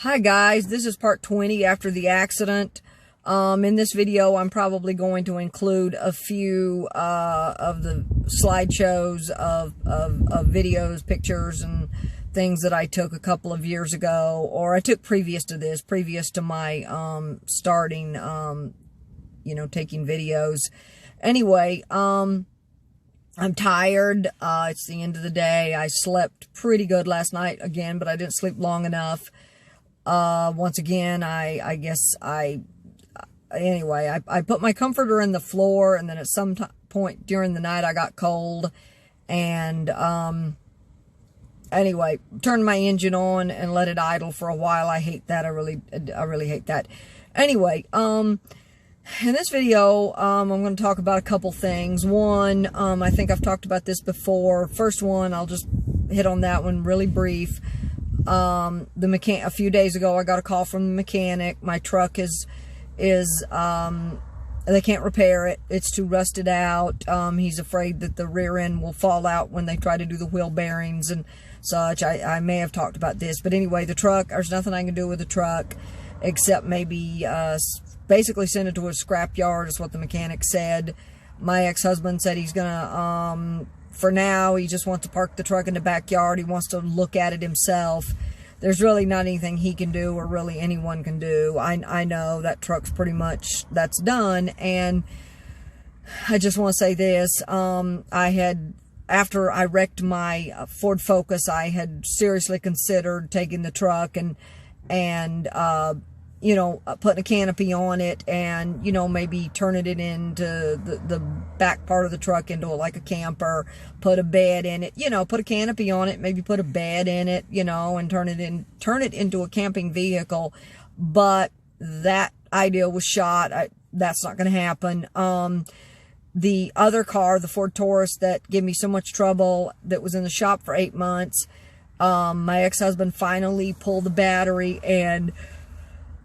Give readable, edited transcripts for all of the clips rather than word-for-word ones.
Hi guys, this is part 20 after the accident. In this video, I'm probably going to include a few of the slideshows of videos, pictures, and things that I took a couple of years ago, or I took previous to this, previous to my starting, taking videos. Anyway, I'm tired. It's the end of the day. I slept pretty good last night again, but I didn't sleep long enough. Once again, I put my comforter in the floor, and then at some point during the night I got cold, and turned my engine on and let it idle for a while. I hate that. I really hate that. Anyway, in this video, I'm going to talk about a couple things. One, I think I've talked about this before. First one, I'll just hit on that one really brief. A few days ago, I got a call from the mechanic. My truck is they can't repair it. It's too rusted out. He's afraid that the rear end will fall out when they try to do the wheel bearings and such. I may have talked about this, but anyway, the truck, there's nothing I can do with the truck except maybe, basically send it to a scrap yard is what the mechanic said. My ex-husband said he's gonna, for now, he just wants to park the truck in the backyard. He wants to look at it himself. There's really not anything he can do, or really anyone can do. I know that truck's pretty much, that's done. And I just want to say this. After I wrecked my Ford Focus, I had seriously considered taking the truck and putting a canopy on it and, maybe turning it into the back part of the truck into like a camper, put a bed in it, put a canopy on it, maybe put a bed in it, and turn it into a camping vehicle. But that idea was shot. That's not going to happen. The other car, the Ford Taurus that gave me so much trouble, that was in the shop for 8 months, my ex-husband finally pulled the battery and,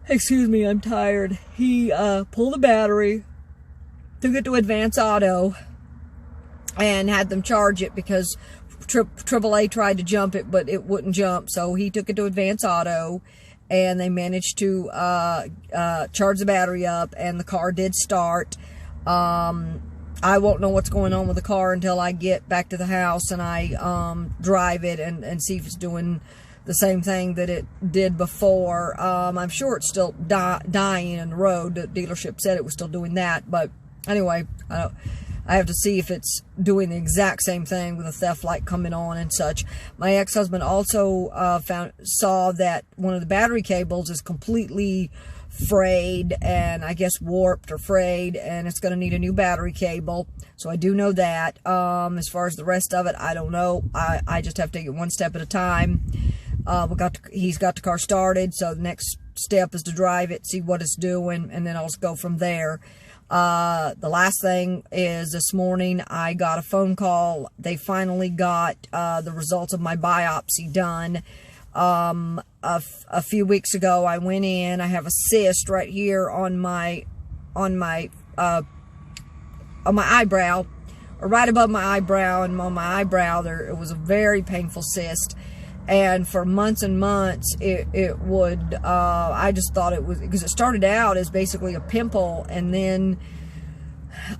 excuse me, I'm tired. He pulled the battery, took it to Advance Auto, and had them charge it because AAA tried to jump it, but it wouldn't jump. So he took it to Advance Auto, and they managed to charge the battery up, and the car did start. I won't know what's going on with the car until I get back to the house and I drive it and see if it's doing the same thing that it did before. I'm sure it's still dying in the road. The dealership said it was still doing that, but anyway, I have to see if it's doing the exact same thing with a theft light coming on and such. My ex-husband also saw that one of the battery cables is completely frayed, and I guess warped or frayed, and it's going to need a new battery cable. So I do know that. As far as the rest of it, I don't know. I just have to take it one step at a time. He's got the car started, so the next step is to drive it, see what it's doing, and then I'll just go from there. The last thing is this morning I got a phone call. They finally got the results of my biopsy done. A few weeks ago I went in. I have a cyst right here on my eyebrow, or right above my eyebrow, and on my eyebrow there, it was a very painful cyst. And for months and months, it would, I just thought it was, because it started out as basically a pimple, and then,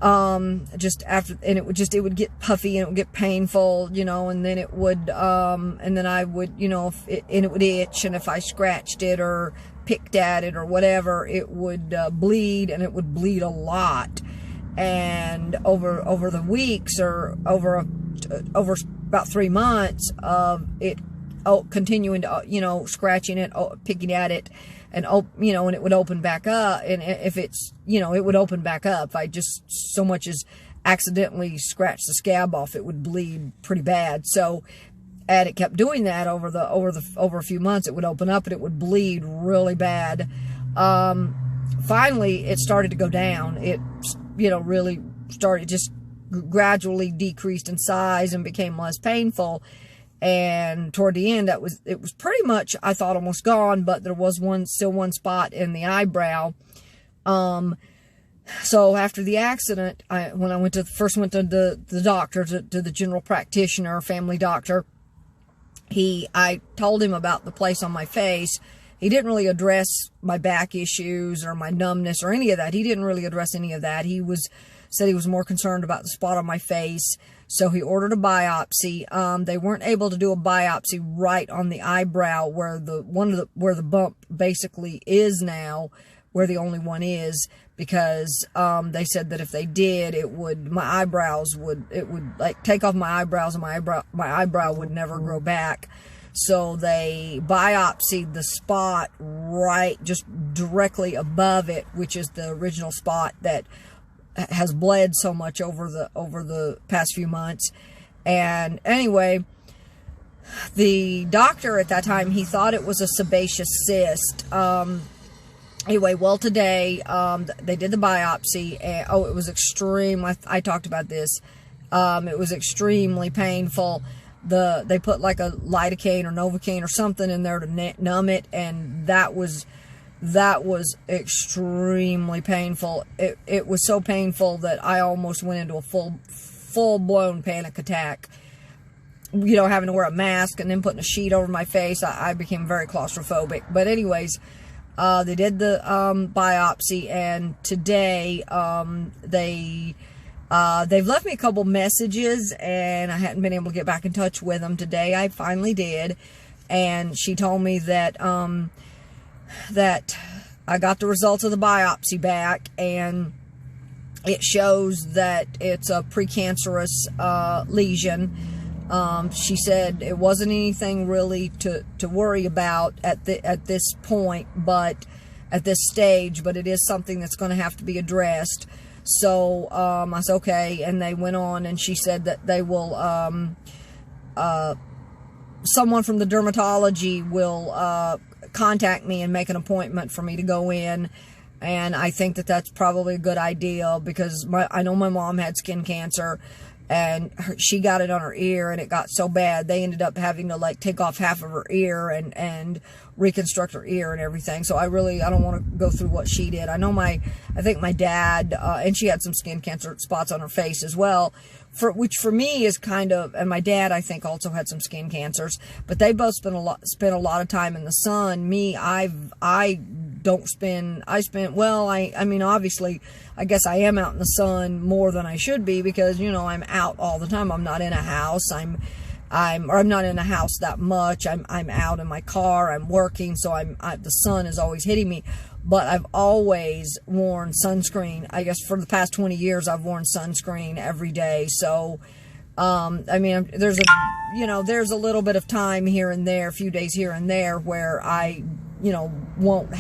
it would get puffy, and it would get painful, and then it would, and then I would, and it would itch, and if I scratched it or picked at it or whatever, it would, bleed, and it would bleed a lot. And over the weeks, or over about 3 months of it, continuing to, scratching it, picking at it, and, and it would open back up. And if it's, it would open back up. If I just so much as accidentally scratched the scab off, it would bleed pretty bad. So, and it kept doing that over a few months. It would open up and it would bleed really bad. Finally, it started to go down. It, really started, just gradually decreased in size and became less painful. And toward the end, it was pretty much, I thought, almost gone, but there was still one spot in the eyebrow. So after the accident, when I first went to the doctor, to the general practitioner, family doctor, I told him about the place on my face, he didn't really address my back issues or my numbness or any of that. He didn't really address any of that. Said he was more concerned about the spot on my face. So he ordered a biopsy. They weren't able to do a biopsy right on the eyebrow where the bump basically is now, where the only one is, because they said that if they did, it would like take off my eyebrows, and my eyebrow would never grow back. So they biopsied the spot right just directly above it, which is the original spot that has bled so much over the past few months. And anyway, the doctor at that time, he thought it was a sebaceous cyst. Anyway, well, today they did the biopsy, and it was extreme. I talked about this. It was extremely painful. They put like a lidocaine or Novocaine or something in there to numb it, and that was extremely painful. It was so painful that I almost went into a full-blown panic attack. Having to wear a mask and then putting a sheet over my face. I became very claustrophobic. But anyways, they did the biopsy, and today they've left me a couple messages, and I hadn't been able to get back in touch with them. Today I finally did, and she told me that that I got the results of the biopsy back, and it shows that it's a precancerous lesion. She said it wasn't anything really to worry about at this point, but at this stage, but it is something that's going to have to be addressed. So I said okay, and they went on, and she said that they will someone from the dermatology will contact me and make an appointment for me to go in. And I think that that's probably a good idea, because I know my mom had skin cancer, and she got it on her ear, and it got so bad they ended up having to like take off half of her ear and reconstruct her ear and everything. So I don't want to go through what she did. I think my dad, and she had some skin cancer spots on her face as well, which for me is kind of, and my dad I think also had some skin cancers, but they both spent a lot of time in the sun. Me, I mean, obviously, I guess I am out in the sun more than I should be, because, I'm out all the time. I'm not in a house. I'm not in a house that much. I'm out in my car. I'm working, so the sun is always hitting me. But I've always worn sunscreen. I guess for the past 20 years, I've worn sunscreen every day. So, I mean, there's a little bit of time here and there, a few days here and there, where I, won't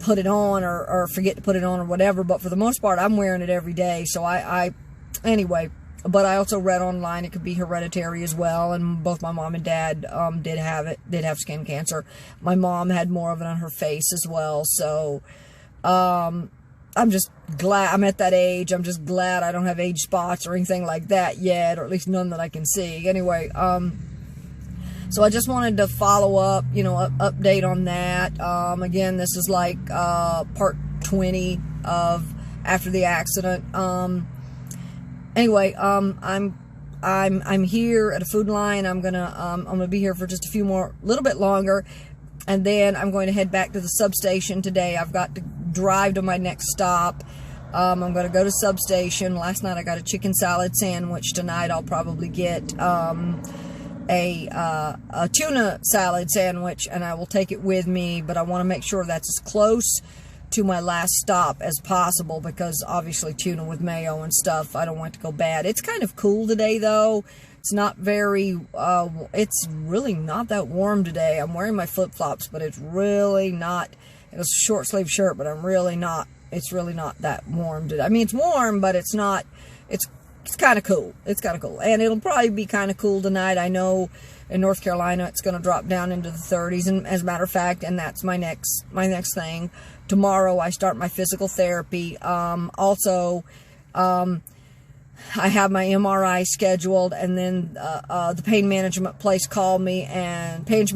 put it on or forget to put it on or whatever. But for the most part, I'm wearing it every day. So anyway, but I also read online it could be hereditary as well. And both my mom and dad, did have skin cancer. My mom had more of it on her face as well. So, I'm just glad I'm at that age. I'm just glad I don't have age spots or anything like that yet, or at least none that I can see. Anyway, so I just wanted to follow up, update on that. Again, this is like part 20 of after the accident. Anyway, I'm here at a Food Lion. I'm gonna be here for just a little bit longer, and then I'm going to head back to the substation today. I've got to drive to my next stop. I'm going to go to substation. Last night I got a chicken salad sandwich. Tonight I'll probably get a tuna salad sandwich, and I will take it with me, but I want to make sure that's as close to my last stop as possible, because obviously tuna with mayo and stuff, I don't want it to go bad. It's kind of cool today though. It's not very, it's really not that warm today. I'm wearing my flip-flops, but it's really not, it was a short sleeve shirt, but it's really not that warm today. I mean, it's warm, but it's not, it's kind of cool. It's kind of cool. And it'll probably be kind of cool tonight. I know in North Carolina it's going to drop down into the 30s, and as a matter of fact, and that's my next thing. Tomorrow I start my physical therapy. Also, I have my MRI scheduled, and then the pain management place called me, and pain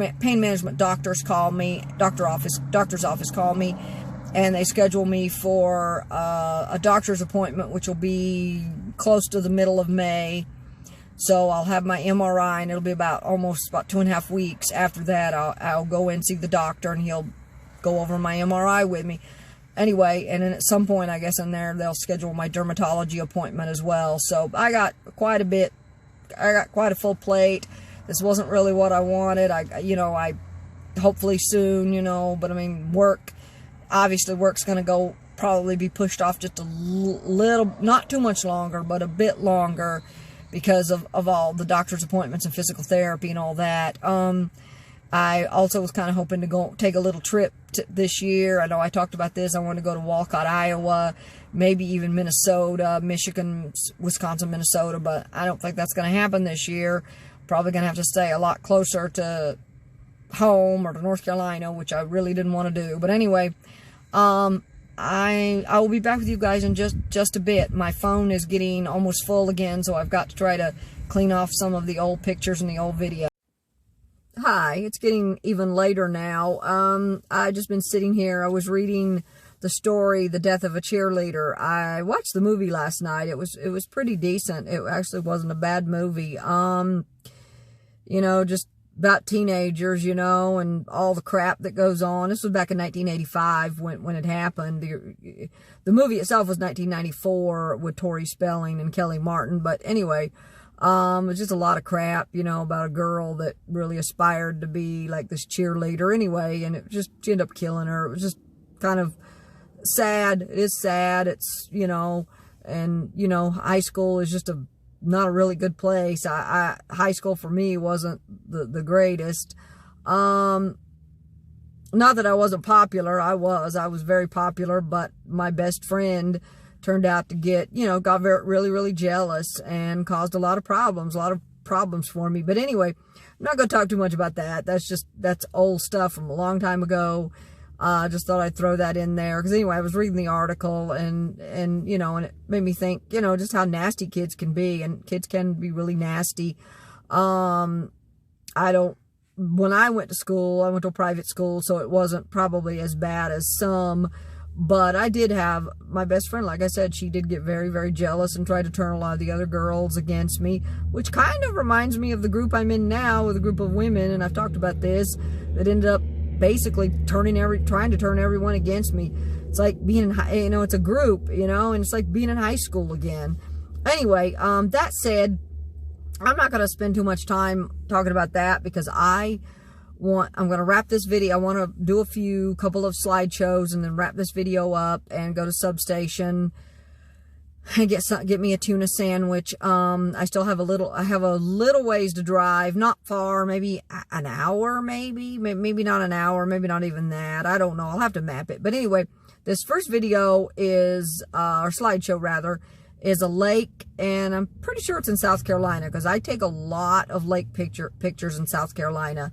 management doctors called me, doctor's office called me, and they scheduled me for a doctor's appointment, which will be close to the middle of May. So I'll have my MRI, and it'll be about 2.5 weeks. After that, I'll go in and see the doctor, and he'll go over my MRI with me. Anyway, and then at some point, I guess in there, they'll schedule my dermatology appointment as well. So I got quite a full plate. This wasn't really what I wanted. I hopefully soon, but I mean, obviously work's going to probably be pushed off just a little, not too much longer, but a bit longer, because of all the doctor's appointments and physical therapy and all that. I also was kind of hoping to go take a little trip this year. I know I talked about this. I want to go to Walcott, Iowa, maybe even Minnesota, Michigan, Wisconsin, Minnesota, but I don't think that's going to happen this year. Probably going to have to stay a lot closer to home or to North Carolina, which I really didn't want to do. But anyway, I will be back with you guys in just a bit. My phone is getting almost full again, so I've got to try to clean off some of the old pictures and the old video. Hi, it's getting even later now. I just been sitting here. I was reading the story, The Death of a Cheerleader. I watched the movie last night. It was pretty decent. It actually wasn't a bad movie. Just about teenagers, and all the crap that goes on. This was back in 1985 when it happened. The movie itself was 1994 with Tori Spelling and Kelly Martin. But anyway, it's just a lot of crap, about a girl that really aspired to be like this cheerleader anyway. And she ended up killing her. It was just kind of sad. It is sad. It's, high school is just not a really good place. High school for me wasn't the greatest. Not that I wasn't popular. I was very popular, but my best friend turned out to got really, really jealous and caused a lot of problems for me. But anyway, I'm not going to talk too much about that. That's old stuff from a long time ago. I just thought I'd throw that in there. Because anyway, I was reading the article and it made me think, just how nasty kids can be. And kids can be really nasty. When I went to school, I went to a private school, so it wasn't probably as bad as some. But I did have my best friend, like I said, she did get very, very jealous and try to turn a lot of the other girls against me, which kind of reminds me of the group I'm in now with a group of women. And I've talked about this, that ended up basically trying to turn everyone against me. It's like being in it's a group, and it's like being in high school again. Anyway, that said, I'm not going to spend too much time talking about that, because I'm going to wrap this video. I want to do a couple of slideshows and then wrap this video up and go to Substation and get me a tuna sandwich. I still have a little ways to drive, not far, maybe an hour, maybe not an hour, maybe not even that. I don't know. I'll have to map it. But anyway, this first video is, or slideshow rather, is a lake, and I'm pretty sure it's in South Carolina, because I take a lot of lake pictures in South Carolina.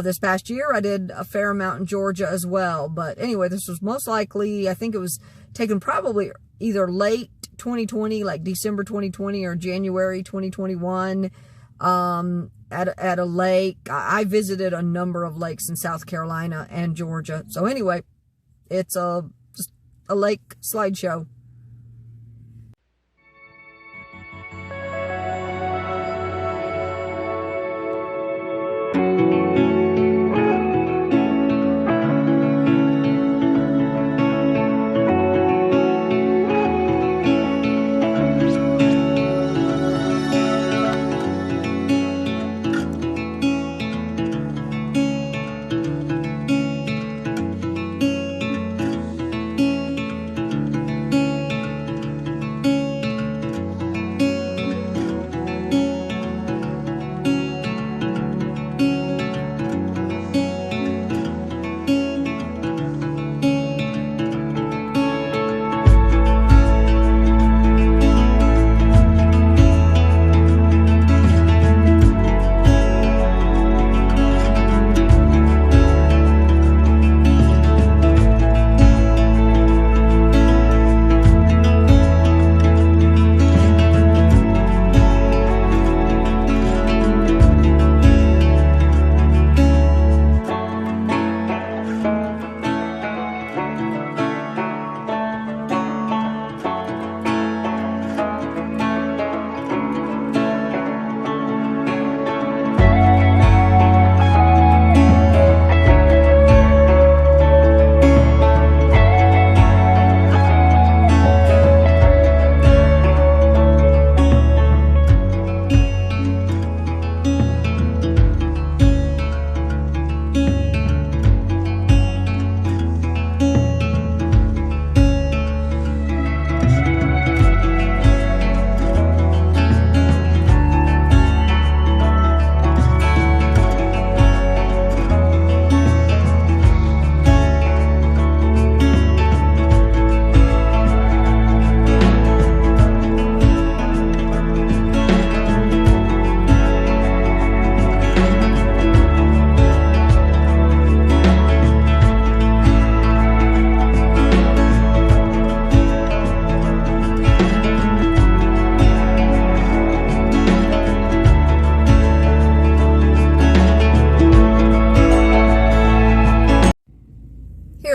This past year, I did a fair amount in Georgia as well. But anyway, this was most likely, I think it was taken probably either late 2020, like December 2020 or January 2021, at a lake. I visited a number of lakes in South Carolina and Georgia. So anyway, it's just a lake slideshow.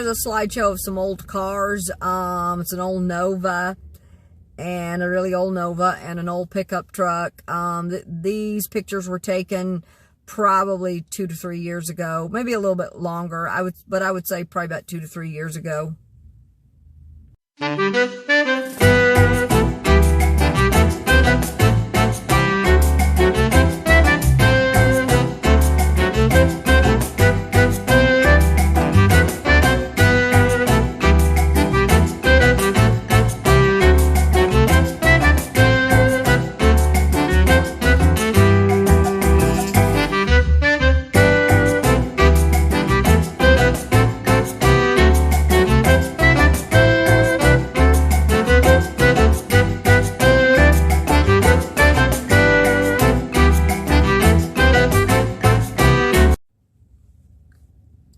a slideshow of some old cars. It's an old Nova, and a really old Nova, and an old pickup truck. These pictures were taken probably 2 to 3 years ago, maybe a little bit longer. I would say probably about 2 to 3 years ago.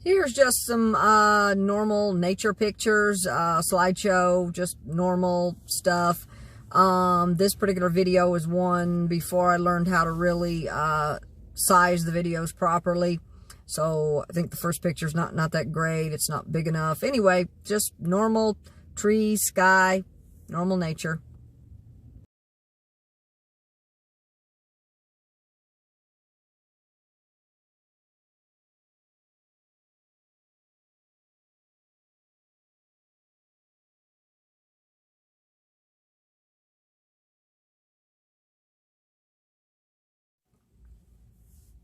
Here's just some normal nature pictures, slideshow, just normal stuff. This particular video is one before I learned how to really size the videos properly. So I think the first picture's not that great. It's not big enough. Anyway, just normal trees, sky, normal nature.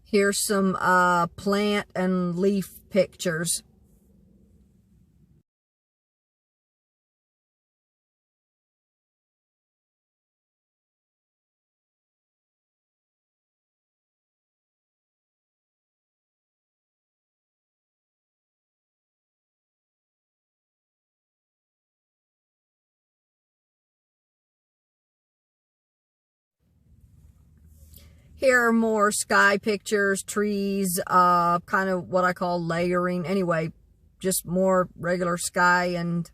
Here's some plant and leaf pictures. Here are more sky pictures, trees, kind of what I call layering. Anyway, just more regular sky and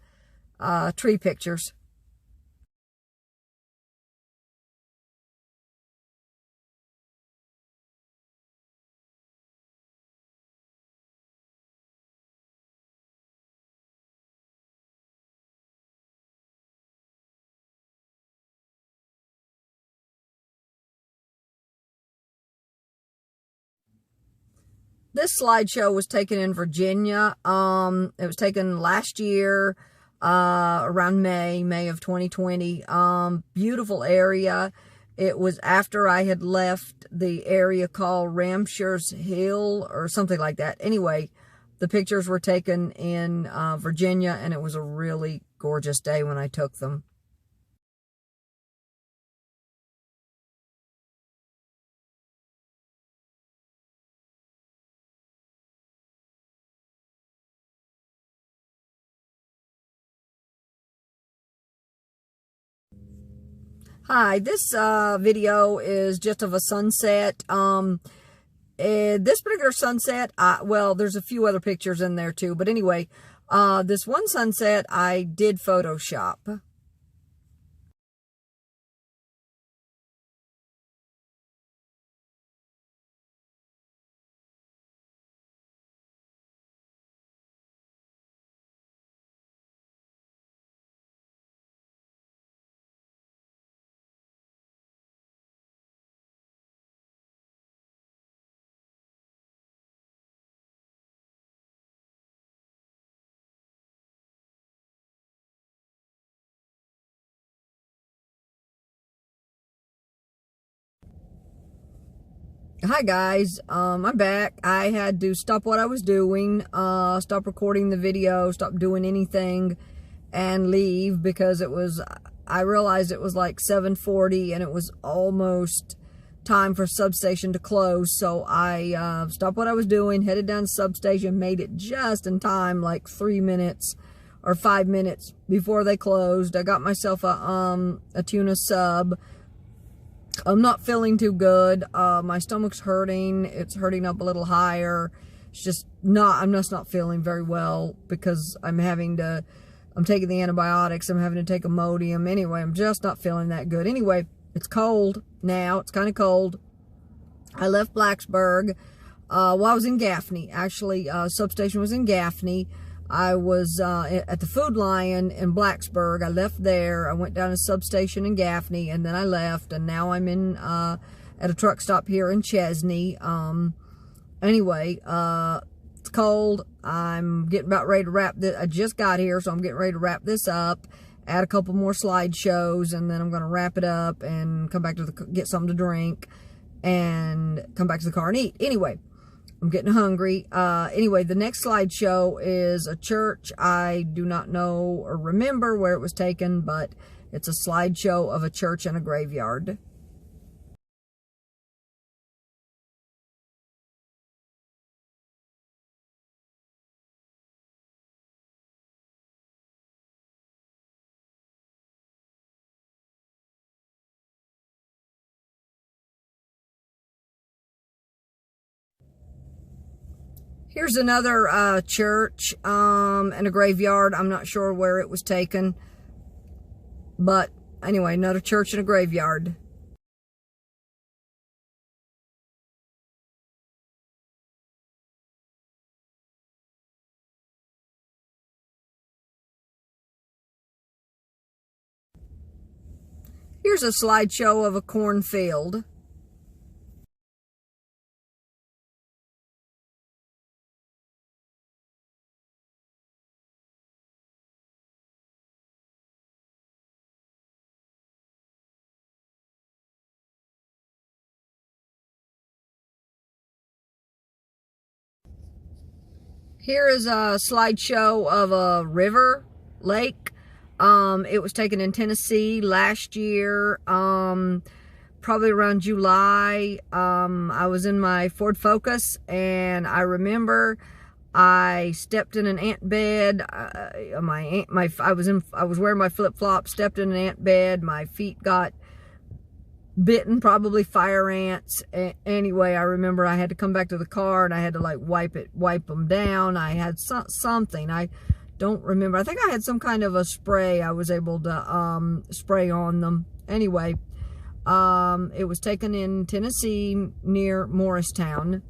tree pictures. This slideshow was taken in Virginia. It was taken last year, around May of 2020. Beautiful area. It was after I had left the area called Ramshare's Hill or something like that. Anyway, the pictures were taken in Virginia, and it was a really gorgeous day when I took them. Hi, this video is just of a sunset. This particular sunset, well, there's a few other pictures in there too, but anyway, this one sunset I did Photoshop. Hi guys, I'm back. I had to stop what I was doing, stop recording the video, stop doing anything, and leave because I realized it was like 7:40 and it was almost time for substation to close. So I stopped what I was doing, headed down to substation, made it just in time, like 3 minutes or 5 minutes before they closed. I got myself a tuna sub. I'm not feeling too good. My stomach's hurting. It's hurting up a little higher. It's just not, I'm just not feeling very well because I'm taking the antibiotics. I'm having to take Imodium. Anyway, I'm just not feeling that good. Anyway, it's cold now. It's kind of cold. I left Blacksburg while I was in Gaffney. Actually, substation was in Gaffney. I was at the Food Lion in Blacksburg. I left there. I went down to substation in Gaffney, and then I left, and now I'm in at a truck stop here in Chesney. Anyway, it's cold. I'm getting about ready to wrap this. I just got here, so I'm getting ready to wrap this up, add a couple more slideshows, and then I'm going to wrap it up and come back to get something to drink and come back to the car and eat. Anyway, I'm getting hungry. Anyway, the next slideshow is a church. I do not know or remember where it was taken, but it's a slideshow of a church and a graveyard. Here's another church and a graveyard. I'm not sure where it was taken. But anyway, another church and a graveyard. Here's a slideshow of a cornfield. Here is a slideshow of a river, lake. It was taken in Tennessee last year, probably around July. I was in my Ford Focus, and I remember I stepped in an ant bed. I was wearing my flip-flops, stepped in an ant bed. My feet got bitten, probably fire ants. Anyway, I remember I had to come back to the car, and I had to like wipe them down. I had something, I don't remember. I think I had some kind of a spray I was able to spray on them. Anyway, it was taken in Tennessee near Morristown.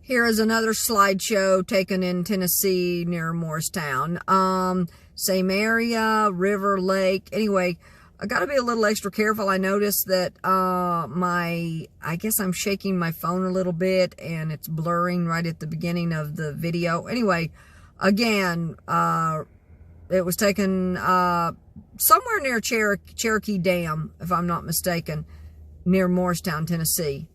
Here is another slideshow taken in Tennessee near Morristown. Same area, river, lake. Anyway, I got to be a little extra careful. I noticed that I guess I'm shaking my phone a little bit, and it's blurring right at the beginning of the video. Anyway, again, it was taken somewhere near Cherokee Dam, if I'm not mistaken, near Morristown, Tennessee.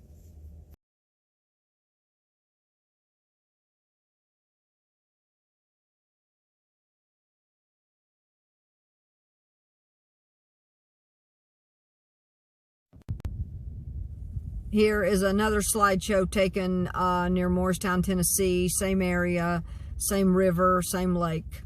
Here is another slideshow taken near Morristown, Tennessee. Same area, same river, same lake.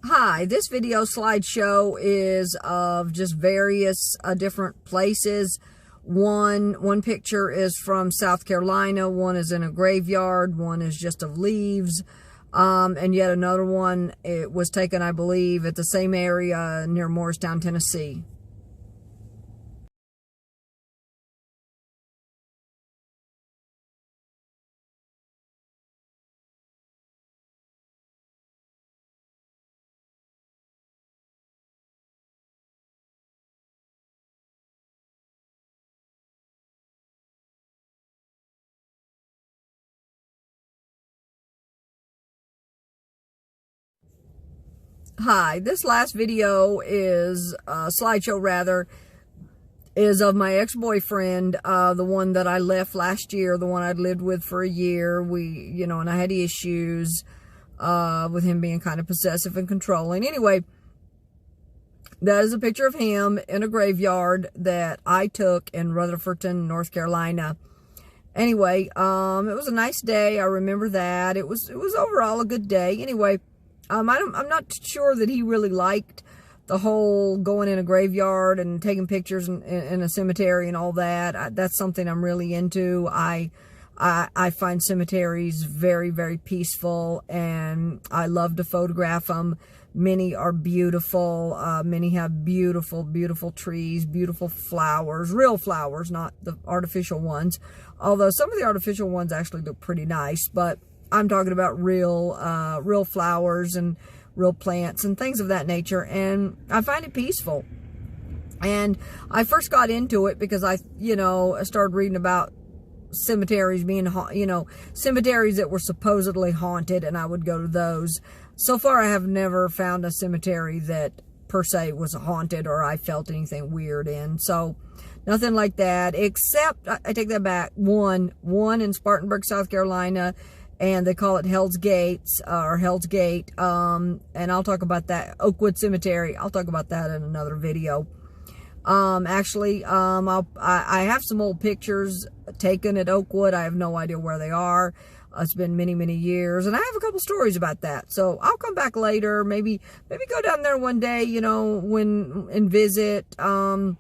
Hi, this video slideshow is of just various different places. One picture is from South Carolina, one is in a graveyard, one is just of leaves, and yet another one, it was taken, I believe, at the same area near Morristown, Tennessee. Hi, this last video is slideshow rather, is of my ex-boyfriend, the one that I left last year, the one I'd lived with for a year. And I had issues with him being kind of possessive and controlling. Anyway, that is a picture of him in a graveyard that I took in Rutherfordton, North Carolina. Anyway, it was a nice day. I remember that. It was overall a good day. Anyway, I'm not sure that he really liked the whole going in a graveyard and taking pictures in a cemetery and all that. That's something I'm really into. I find cemeteries very, very peaceful, and I love to photograph them. Many are beautiful. Many have beautiful, beautiful trees, beautiful flowers, real flowers, not the artificial ones. Although some of the artificial ones actually look pretty nice, but I'm talking about real flowers and real plants and things of that nature. And I find it peaceful. And I first got into it because I started reading about cemeteries being, cemeteries that were supposedly haunted, and I would go to those. So far, I have never found a cemetery that per se was haunted or I felt anything weird in. So nothing like that, except I take that back. One in Spartanburg, South Carolina, and they call it Hell's Gates or Hell's Gate. And I'll talk about that. Oakwood Cemetery. I'll talk about that in another video. I have some old pictures taken at Oakwood. I have no idea where they are. It's been many, many years, and I have a couple stories about that. So I'll come back later. Maybe go down there one day, and visit, and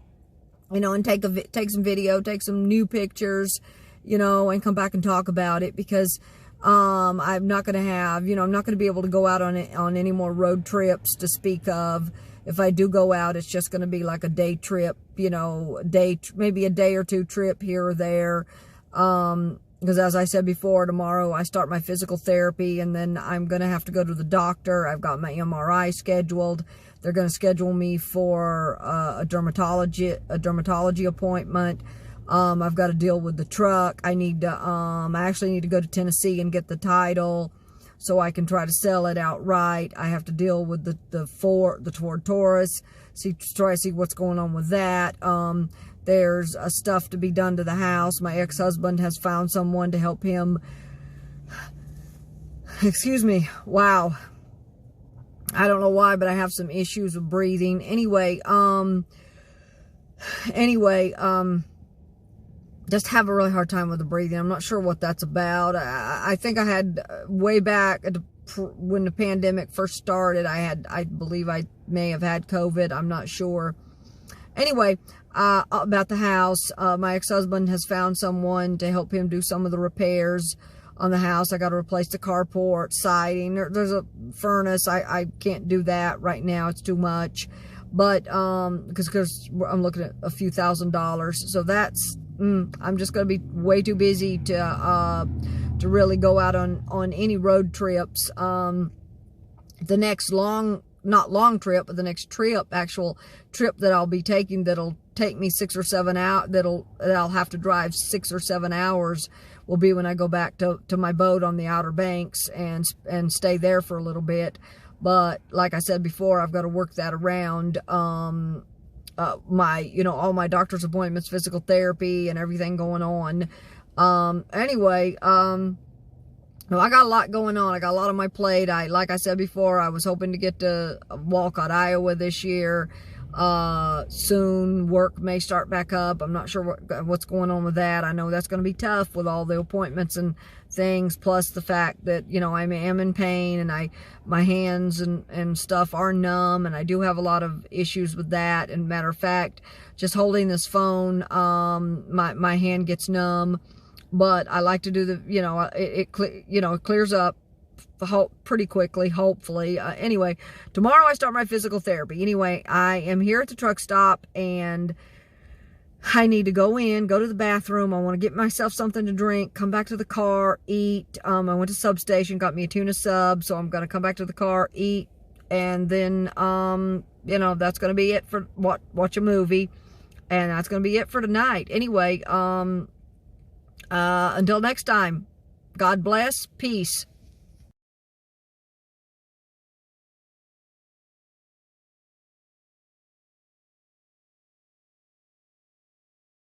take some video, take some new pictures, and come back and talk about it, because I'm not going to have, I'm not going to be able to go out on any more road trips to speak of. If I do go out, it's just going to be like a day trip, maybe a day or two trip here or there. Because as I said before, tomorrow I start my physical therapy, and then I'm going to have to go to the doctor. I've got my MRI scheduled. They're going to schedule me for a dermatology appointment. I've got to deal with the truck. I actually need to go to Tennessee and get the title so I can try to sell it outright. I have to deal with the Ford Taurus, try to see what's going on with that. There's stuff to be done to the house. My ex-husband has found someone to help him. Excuse me. Wow. I don't know why, but I have some issues with breathing. Anyway, just have a really hard time with the breathing. I'm not sure what that's about. I think I had way back when the pandemic first started, I believe I may have had COVID. I'm not sure. Anyway, about the house, my ex-husband has found someone to help him do some of the repairs on the house. I got to replace the carport, siding. There's a furnace. I can't do that right now. It's too much. But because I'm looking at a few $1,000s. So that's I'm just going to be way too busy to really go out on any road trips. The next not long trip, but the next actual trip that I'll be taking, that'll take me 6 or 7 hours, that I'll have to drive 6 or 7 hours, will be when I go back to my boat on the Outer Banks and stay there for a little bit. But like I said before, I've got to work that around all my doctor's appointments, physical therapy, and everything going on. Anyway, I got a lot going on. I got a lot on my plate. Like I said before, I was hoping to get to Walcott, Iowa this year. Soon work may start back up. I'm not sure what's going on with that. I know that's going to be tough with all the appointments and things, plus the fact that, I am in pain, and my hands and stuff are numb, and I do have a lot of issues with that. And matter of fact, just holding this phone, my hand gets numb. But I like to do it clears up pretty quickly, hopefully. Anyway, tomorrow I start my physical therapy. Anyway, I am here at the truck stop, and I need to go to the bathroom. I want to get myself something to drink, come back to the car, eat. I went to Substation, got me a tuna sub, so I'm going to come back to the car, eat, and then, that's going to be it for watch a movie, and that's going to be it for tonight. Anyway, until next time, God bless, peace.